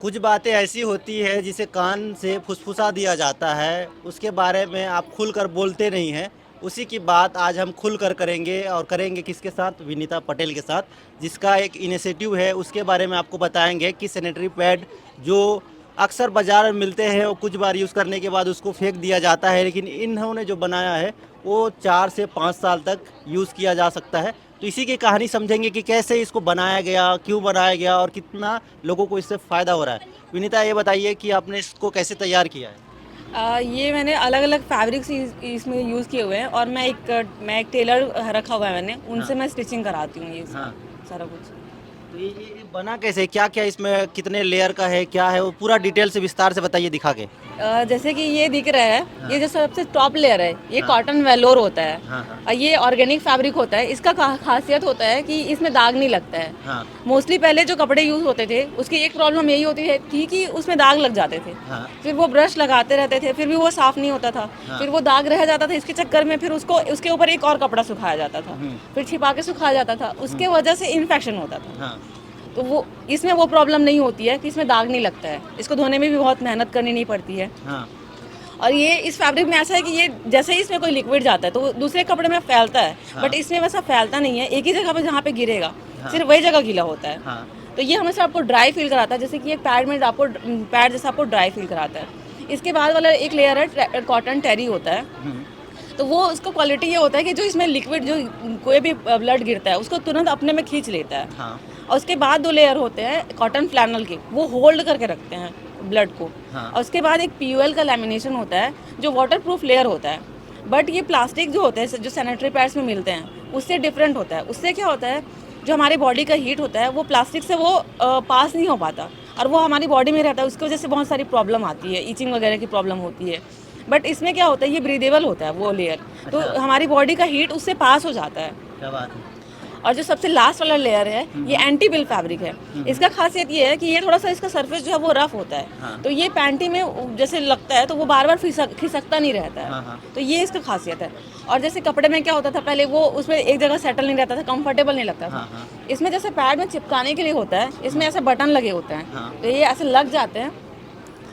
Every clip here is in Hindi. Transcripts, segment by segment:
कुछ बातें ऐसी होती है जिसे कान से फुसफुसा दिया जाता है, उसके बारे में आप खुलकर बोलते नहीं हैं। उसी की बात आज हम खुलकर करेंगे और करेंगे किसके साथ? विनीता पटेल के साथ, जिसका एक इनिशिएटिव है उसके बारे में आपको बताएँगे कि सैनिटरी पैड जो अक्सर बाज़ार में मिलते हैं, वो कुछ बार यूज़ करने के बाद उसको फेंक दिया जाता है, लेकिन इन्होंने जो बनाया है वो 4 से 5 साल तक यूज़ किया जा सकता है। तो इसी की कहानी समझेंगे कि कैसे इसको बनाया गया, क्यों बनाया गया और कितना लोगों को इससे फ़ायदा हो रहा है। विनीता ये बताइए कि आपने इसको कैसे तैयार किया है? ये मैंने अलग-अलग फैब्रिक्स इसमें यूज़ किए हुए हैं और मैं एक टेलर रखा हुआ है मैंने, हाँ, उनसे मैं स्टिचिंग कराती हूँ ये हाँ। सारा कुछ। तो ये बना कैसे? क्या-क्या इसमें कितने लेयर का है, क्या है? वो पूरा डिटेल से विस्तार से बताइए दिखा के। जैसे कि ये दिख रहा है, हाँ, ये जो सबसे टॉप लेयर है, ये हाँ, कॉटन वेलोर होता है हाँ, हाँ, और ये ऑर्गेनिक फैब्रिक होता है। इसका खासियत होता है कि इसमें दाग नहीं लगता है। हाँ, मोस्टली पहले जो कपड़े यूज़ होते थे, उसकी एक प्रॉब्लम यही होती थी कि उसमें दाग लग जाते थे। हाँ, फिर वो ब्रश लगाते रहते थे, फिर भी वो साफ़ नहीं होता था। हाँ। फिर वो दाग रह जाता था, इसके चक्कर में फिर उसको उसके ऊपर एक और कपड़ा सुखाया जाता था। हुँ, फिर छिपा के सुखाया जाता था, उसके वजह से इन्फेक्शन होता था। हाँ, तो वो इसमें वो प्रॉब्लम नहीं होती है कि इसमें दाग नहीं लगता है। इसको धोने में भी बहुत मेहनत करनी नहीं पड़ती है। हाँ, और ये इस फैब्रिक में ऐसा है कि ये जैसे ही इसमें कोई लिक्विड जाता है तो वो दूसरे कपड़े में फैलता है, हाँ, बट इसमें वैसा फैलता नहीं है। एक ही जगह पे जहाँ पे गिरेगा, हाँ, सिर्फ वही जगह गीला होता है। हाँ, तो ये हमेशा आपको ड्राई फील कराता है, जैसे कि एक पैड में आपको पैड जैसा आपको ड्राई फील कराता है। इसके बाद वाला एक लेयर है कॉटन टेरी होता है। हुँ, तो वो उसका क्वालिटी ये होता है कि जो इसमें लिक्विड जो कोई भी ब्लड गिरता है उसको तुरंत अपने में खींच लेता है। हाँ, और उसके बाद 2 लेयर होते हैं कॉटन फ्लैनल के, वो होल्ड करके रखते हैं ब्लड को। हाँ, और उसके बाद एक पीयूएल का लैमिनेशन होता है जो वाटर प्रूफ लेयर होता है। बट ये प्लास्टिक जो होते हैं जो सैनिटरी पैड्स में मिलते हैं उससे डिफरेंट होता है। उससे क्या होता है, जो हमारे बॉडी का हीट होता है वो प्लास्टिक से वो पास नहीं हो पाता और वो हमारी बॉडी में रहता है। उसकी वजह से बहुत सारी प्रॉब्लम आती है, ईचिंग वगैरह की प्रॉब्लम होती है। बट इसमें क्या होता है, ये ब्रीदेबल होता है वो लेयर, तो अच्छा, हमारी बॉडी का हीट उससे पास हो जाता है। क्या बात है। और जो सबसे लास्ट वाला लेयर है ये एंटी बिल फैब्रिक है। इसका खासियत ये है कि ये थोड़ा सा इसका सरफेस जो है वो रफ होता है, हाँ, तो ये पैंटी में जैसे लगता है तो वो बार बार खिसकता नहीं रहता हाँ, है। हाँ, तो ये इसका खासियत है। और जैसे कपड़े में क्या होता था पहले, वो उसमें एक जगह सेटल नहीं रहता था, कंफर्टेबल नहीं लगता हाँ, था। हाँ, इसमें जैसे पैड में चिपकाने के लिए होता है, इसमें ऐसे बटन लगे होते हैं, हाँ, तो ये ऐसे लग जाते हैं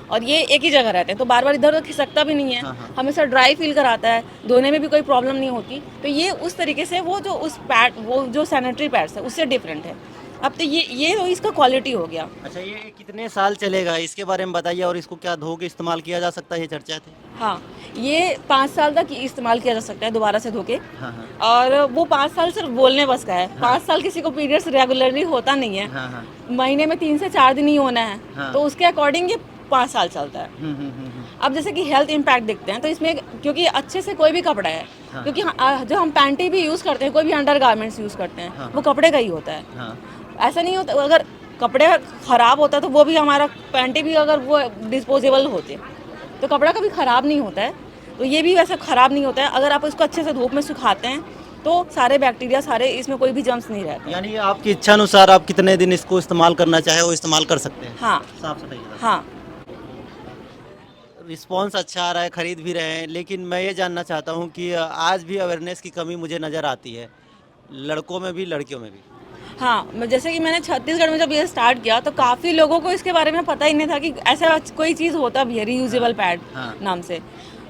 और ये एक ही जगह रहते हैं, तो बार बार इधर उधर खिसकता भी नहीं है। हाँ, हाँ, हमेशा ड्राई फील कराता है, धोने में भी कोई प्रॉब्लम नहीं होती। तो ये उस तरीके से वो जो उस पैड वो जो सैनिटरी पैड्स है उससे डिफरेंट है। अब तो ये तो इसका क्वालिटी हो गया। अच्छा, ये कितने साल चलेगा इसके बारे में बताइए और इसको क्या धो के इस्तेमाल किया जा सकता है, ये चर्चा थी? हाँ, ये 5 साल तक इस्तेमाल किया जा सकता है दोबारा से धो के। हाँ, हाँ, और वो 5 साल सिर्फ बोलने बस का है। हाँ, 5 साल किसी को पीरियड्स रेगुलरली होता नहीं है। हाँ, हाँ, महीने में 3 से 4 दिन ही होना है, हाँ, तो उसके अकॉर्डिंग ये 5 साल चलता है। अब जैसे कि हेल्थ इम्पैक्ट दिखते हैं तो इसमें, क्योंकि अच्छे से कोई भी कपड़ा है, हाँ, क्योंकि जो हम पैंटी भी यूज़ करते हैं, कोई भी अंडर गारमेंट्स यूज़ करते हैं, हाँ, वो कपड़े का ही होता है। हाँ, ऐसा नहीं होता, अगर कपड़े ख़राब होता तो वो भी हमारा पैंटी भी अगर वो डिस्पोजेबल होते तो कपड़ा कभी ख़राब नहीं होता है। तो ये भी वैसे ख़राब नहीं होता है अगर आप इसको अच्छे से धूप में सुखाते हैं, तो सारे बैक्टीरिया, सारे इसमें कोई भी जर्म्स नहीं रहते। यानी ये आपकी इच्छा अनुसार आप कितने दिन इसको इस्तेमाल करना चाहे वो इस्तेमाल कर सकते हैं, हाँ, साफ सफाई के साथ। हाँ। रिस्पॉन्स अच्छा आ रहा है, खरीद भी रहे हैं, लेकिन मैं ये जानना चाहता हूँ कि आज भी अवेयरनेस की कमी मुझे नज़र आती है, लड़कों में भी लड़कियों में भी। हाँ, जैसे कि मैंने छत्तीसगढ़ में जब ये स्टार्ट किया तो काफ़ी लोगों को इसके बारे में पता ही नहीं था कि ऐसा कोई चीज़ होता भी है, रीयूजेबल पैड हाँ, नाम से।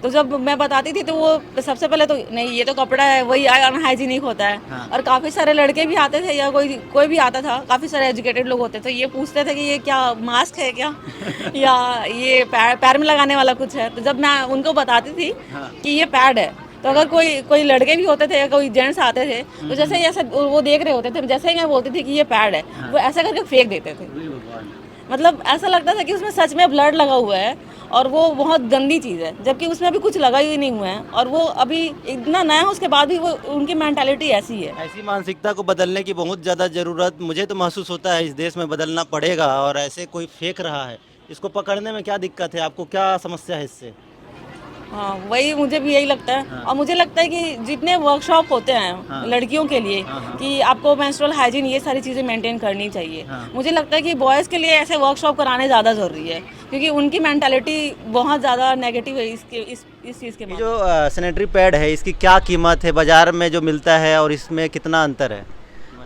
तो जब मैं बताती थी तो वो सबसे पहले तो नहीं, ये तो कपड़ा है, वही अनहाइजीनिक होता है। हाँ, और काफ़ी सारे लड़के भी आते थे या कोई कोई भी आता था, काफ़ी सारे एजुकेटेड लोग होते थे, ये पूछते थे कि ये क्या मास्क है क्या या ये पैर में लगाने वाला कुछ है। तो जब मैं उनको बताती थी हाँ, कि ये पैड है, तो अगर कोई कोई लड़के भी होते थे या कोई जेंट्स आते थे तो जैसे ही ऐसे वो देख रहे होते थे, जैसे ही मैं बोलती थी कि ये पैड है, हाँ। वो ऐसा करके फेंक देते थे। वही भगवान। मतलब ऐसा लगता था कि उसमें सच में ब्लड लगा हुआ है और वो बहुत गंदी चीज़ है, जबकि उसमें अभी कुछ लगा ही नहीं हुआ है और वो अभी इतना नया है, उसके बाद भी वो उनकी मेंटालिटी ऐसी है। ऐसी मानसिकता को बदलने की बहुत ज़्यादा ज़रूरत मुझे तो महसूस होता है, इस देश में बदलना पड़ेगा और ऐसे कोई फेंक रहा है, इसको पकड़ने में क्या दिक्कत है? आपको क्या समस्या है इससे? हाँ, वही मुझे भी यही लगता है। हाँ, और मुझे लगता है कि जितने वर्कशॉप होते हैं हाँ, लड़कियों के लिए, हाँ, हाँ, कि आपको मेंस्ट्रुअल हाइजीन ये सारी चीज़ें मेंटेन करनी चाहिए, हाँ। मुझे लगता है कि बॉयज़ के लिए ऐसे वर्कशॉप कराने ज़्यादा ज़रूरी है, क्योंकि उनकी मेंटालिटी बहुत ज़्यादा नेगेटिव है इस चीज़ के ये मामले जो में। सैनिटरी पैड है, इसकी क्या कीमत है? बाज़ार में जो मिलता है और इसमें कितना अंतर है?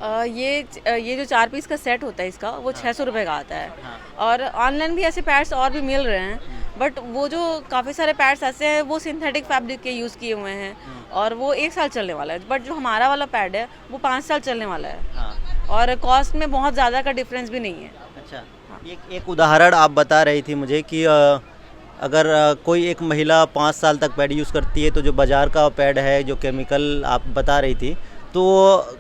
ये जो 4 पीस का सेट होता है इसका वो 600 रुपये का आता है। हाँ। और ऑनलाइन भी ऐसे पैड्स और भी मिल रहे हैं, बट वो जो काफ़ी सारे पैड्स ऐसे हैं वो सिंथेटिक फैब्रिक के यूज़ किए हुए हैं और वो 1 साल चलने वाला है, बट जो हमारा वाला पैड है वो 5 साल चलने वाला है हाँ। और कॉस्ट में बहुत ज़्यादा का डिफरेंस भी नहीं है। अच्छा, एक उदाहरण आप बता रही थी मुझे कि अगर कोई एक महिला 5 साल तक पैड यूज़ करती है तो जो बाज़ार का पैड है, जो केमिकल आप बता रही थी, तो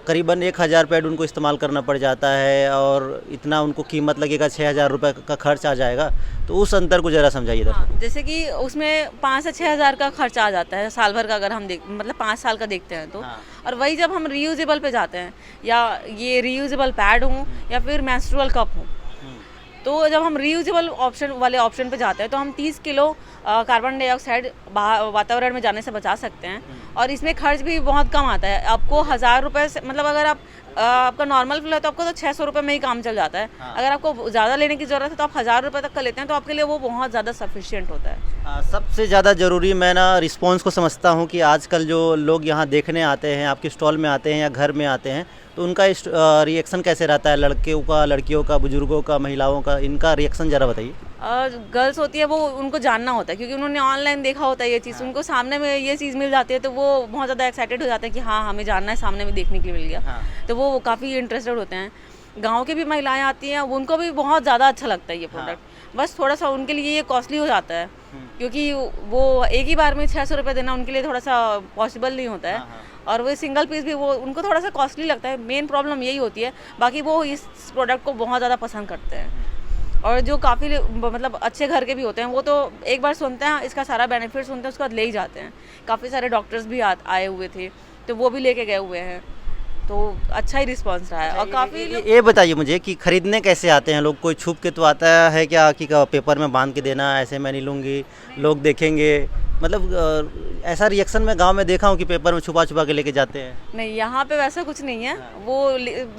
करीबन 1000 पैड उनको इस्तेमाल करना पड़ जाता है और इतना उनको कीमत लगेगा, 6000 रुपये का खर्च आ जाएगा। तो उस अंतर को ज़रा समझाइए हाँ, दर्शकों। जैसे कि उसमें 5 से 6 हज़ार का खर्चा आ जाता है साल भर का, अगर हम देख मतलब 5 साल का देखते हैं तो। हाँ। और वही जब हम रीयूजेबल पे जाते हैं, या ये रीयूजेबल पैड हो या फिर मेंस्ट्रुअल कप हो, तो जब हम रीयूजेबल ऑप्शन पे जाते हैं तो हम 30 किलो कार्बन डाइऑक्साइड वातावरण में जाने से बचा सकते हैं और इसमें खर्च भी बहुत कम आता है। आपको 1000 रुपये से, मतलब अगर आप आपका नॉर्मल फिल है तो आपको तो 600 रुपये में ही काम चल जाता है। हाँ। अगर आपको ज़्यादा लेने की ज़रूरत है तो आप 1000 रुपये तक का लेते हैं तो आपके लिए वो बहुत ज़्यादा सफिशिएंट होता है। सबसे ज़्यादा ज़रूरी मैं ना रिस्पॉन्स को समझता हूँ कि आजकल जो लोग यहाँ देखने आते हैं, आपके स्टॉल में आते हैं या घर में आते हैं, तो उनका रिएक्शन कैसे रहता है? लड़कों का, लड़कियों का, बुजुर्गों का, महिलाओं का, इनका रिएक्शन ज़रा बताइए। गर्ल्स होती है वो उनको जानना होता है क्योंकि उन्होंने ऑनलाइन देखा होता है ये चीज़, उनको सामने में ये चीज़ मिल जाती है तो वो बहुत ज़्यादा एक्साइटेड हो जाते हैं कि हाँ हमें जानना है, सामने में देखने के लिए मिल गया। हाँ। तो वो काफ़ी इंटरेस्टेड होते हैं। गांव के भी महिलाएं आती हैं, उनको भी बहुत ज़्यादा अच्छा लगता है ये प्रोडक्ट। बस थोड़ा सा उनके लिए ये कॉस्टली हो जाता है क्योंकि वो एक ही बार में 600 रुपये देना उनके लिए थोड़ा सा पॉसिबल नहीं होता है और वो सिंगल पीस भी वो उनको थोड़ा सा कॉस्टली लगता है। मेन प्रॉब्लम यही होती है, बाकी वो इस प्रोडक्ट को बहुत ज़्यादा पसंद करते हैं। और जो काफ़ी मतलब अच्छे घर के भी होते हैं वो तो एक बार सुनते हैं इसका सारा बेनिफिट सुनते हैं उसके बाद ले ही जाते हैं। काफ़ी सारे डॉक्टर्स भी आए हुए थे तो वो भी लेके गए हुए हैं, तो अच्छा ही रिस्पांस रहा है। और काफ़ी ये बताइए मुझे कि खरीदने कैसे आते हैं लोग? कोई छुप के तो आता है क्या कि पेपर में बांध के देना, ऐसे मैं नहीं लूँगी, लोग देखेंगे? मतलब ऐसा रिएक्शन मैं गांव में देखा हूँ कि पेपर में छुपा छुपा के लेके जाते हैं। नहीं, यहाँ पे वैसा कुछ नहीं है। वो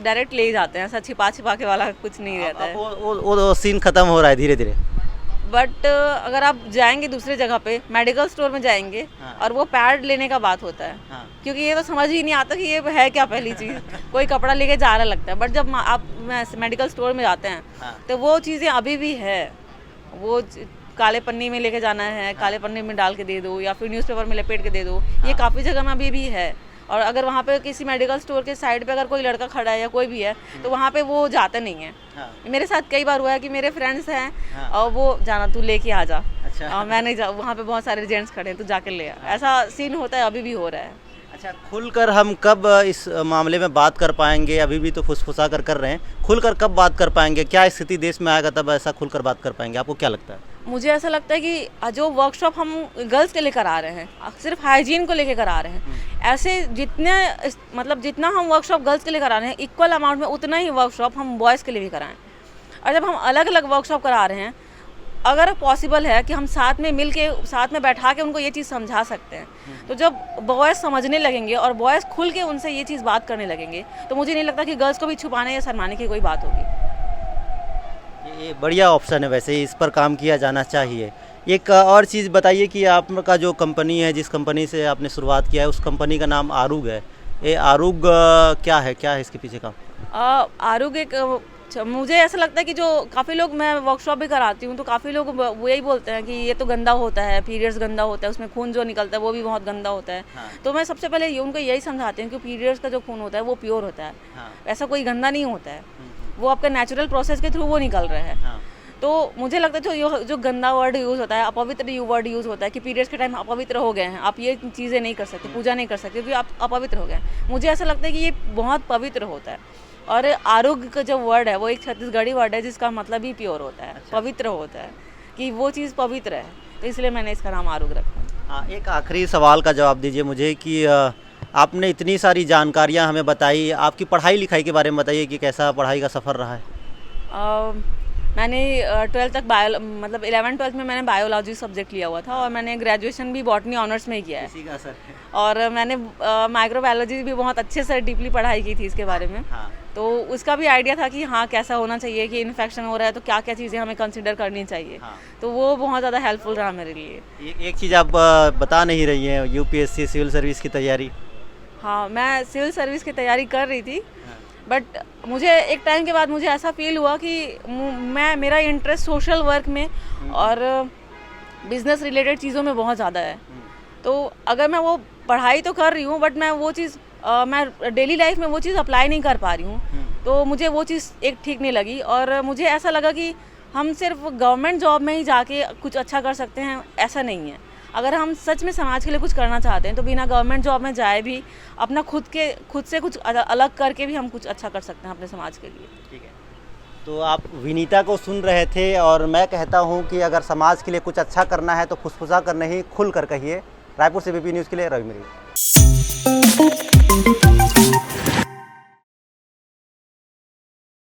डायरेक्ट ले ही जाते हैं, ऐसा छिपा छिपा के वाला कुछ नहीं रहता है। वो सीन खत्म हो रहा है धीरे धीरे। बट अगर आप जाएंगे दूसरे जगह पे, मेडिकल स्टोर में जाएंगे और वो पैड लेने का बात होता है, क्योंकि ये तो समझ ही नहीं आता कि ये है क्या पहली चीज़। कोई कपड़ा लेके जा रहा लगता है, बट जब आप मेडिकल स्टोर में जाते हैं तो वो चीज़ें अभी भी है। वो काले पन्नी में लेके जाना है, काले पन्नी में डाल के दे दो या फिर न्यूज़पेपर में लपेट के दे दो, ये काफ़ी जगह में अभी भी है। और अगर वहाँ पे किसी मेडिकल स्टोर के साइड पे अगर कोई लड़का खड़ा है या कोई भी है तो वहाँ पे वो जाता नहीं है। मेरे साथ कई बार हुआ है कि मेरे फ्रेंड्स हैं और वो जाना तू लेके आ जा। अच्छा। मैं नहीं जा, वहाँ पे बहुत सारे जेंट्स खड़े हैं, तू जाके ले आ। ऐसा सीन होता है, अभी भी हो रहा है। अच्छा, खुलकर हम कब इस मामले में बात कर पाएंगे? अभी भी तो फुसफुसा कर रहे हैं, खुलकर कब बात कर पाएंगे? क्या स्थिति देश में आएगा तब ऐसा खुलकर बात कर पाएंगे? आपको क्या लगता है? मुझे ऐसा लगता है कि जो वर्कशॉप हम गर्ल्स के लिए करा रहे हैं, सिर्फ हाइजीन को लेके करा रहे हैं, ऐसे जितना हम वर्कशॉप गर्ल्स के लिए करा रहे हैं, इक्वल अमाउंट में उतना ही वर्कशॉप हम बॉयज़ के लिए भी कराएं। और जब हम अलग अलग वर्कशॉप करा रहे हैं, अगर पॉसिबल है कि हम साथ में मिल के, साथ में बैठा के उनको ये चीज़ समझा सकते हैं, तो जब बॉयज़ समझने लगेंगे और बॉयज़ खुल के उनसे ये चीज़ बात करने लगेंगे तो मुझे नहीं लगता कि गर्ल्स को भी छुपाने या शर्माने की कोई बात होगी। ये बढ़िया ऑप्शन है, वैसे इस पर काम किया जाना चाहिए। एक और चीज़ बताइए कि आपका जो कंपनी है, जिस कंपनी से आपने शुरुआत किया है, उस कंपनी का नाम आरुग है। ये आरुग क्या है इसके पीछे काम? आरुग एक मुझे ऐसा लगता है कि जो काफ़ी लोग, मैं वर्कशॉप भी कराती हूँ तो काफ़ी लोग वो यही बोलते हैं कि ये तो गंदा होता है, पीरियड्स गंदा होता है, उसमें खून जो निकलता है वो भी बहुत गंदा होता है। तो मैं सबसे पहले उनको यही समझाती हूँ कि पीरियड्स का जो खून होता है वो प्योर होता है, ऐसा कोई गंदा नहीं होता है, वो आपका नेचुरल प्रोसेस के थ्रू वो निकल रहा है। तो मुझे लगता है जो गंदा वर्ड यूज़ होता है, अपवित्र वर्ड यूज़ होता है कि पीरियड्स के टाइम अपवित्र हो गए हैं, आप ये चीज़ें नहीं कर सकते, पूजा नहीं कर सकते क्योंकि आप अपवित्र हो गए हैं। मुझे ऐसा लगता है कि ये बहुत पवित्र होता है। और आरोग्य का जो वर्ड है वो एक छत्तीसगढ़ी वर्ड है जिसका मतलब ही प्योर होता है। अच्छा। पवित्र होता है, कि वो चीज़ पवित्र है, तो इसलिए मैंने इसका नाम आरोग्य रखा। हाँ, एक आखिरी सवाल का जवाब दीजिए मुझे कि आपने इतनी सारी जानकारियाँ हमें बताई, आपकी पढ़ाई लिखाई के बारे में बताइए कि कैसा पढ़ाई का सफ़र रहा है? मैंने 12th तक 11-12 में मैंने बायोलॉजी सब्जेक्ट लिया हुआ था और मैंने ग्रेजुएशन भी बॉटनी ऑनर्स में ही किया है। इसी का असर है। और मैंने माइक्रोबायोलॉजी भी बहुत अच्छे से डीपली पढ़ाई की थी इसके बारे में। हाँ। तो उसका भी आइडिया था कि हाँ कैसा होना चाहिए, कि इन्फेक्शन हो रहा है तो क्या क्या चीज़ें हमें कंसिडर करनी चाहिए। हाँ। तो वो बहुत ज़्यादा हेल्पफुल रहा मेरे लिए। एक चीज़ आप बता नहीं रही हैं, यूपीएससी सिविल सर्विस की तैयारी। हाँ, मैं सिविल सर्विस की तैयारी कर रही थी, बट मुझे एक टाइम के बाद मुझे ऐसा फील हुआ कि मेरा इंटरेस्ट सोशल वर्क में और बिजनेस रिलेटेड चीज़ों में बहुत ज़्यादा है। तो अगर मैं वो पढ़ाई तो कर रही हूँ बट मैं वो चीज़ मैं डेली लाइफ में वो चीज़ अप्लाई नहीं कर पा रही हूँ, तो मुझे वो चीज़ एक ठीक नहीं लगी और मुझे ऐसा लगा कि हम सिर्फ गवर्नमेंट जॉब में ही जाके कुछ अच्छा कर सकते हैं, ऐसा नहीं है। अगर हम सच में समाज के लिए कुछ करना चाहते हैं तो बिना गवर्नमेंट जॉब में जाए भी अपना खुद से कुछ अलग करके भी हम कुछ अच्छा कर सकते हैं अपने समाज के लिए। ठीक है, तो आप विनीता को सुन रहे थे और मैं कहता हूं कि अगर समाज के लिए कुछ अच्छा करना है तो फुसफुसा कर नहीं खुल कर कहिए। रायपुर से बीपी न्यूज़ के लिए रवि मिरी।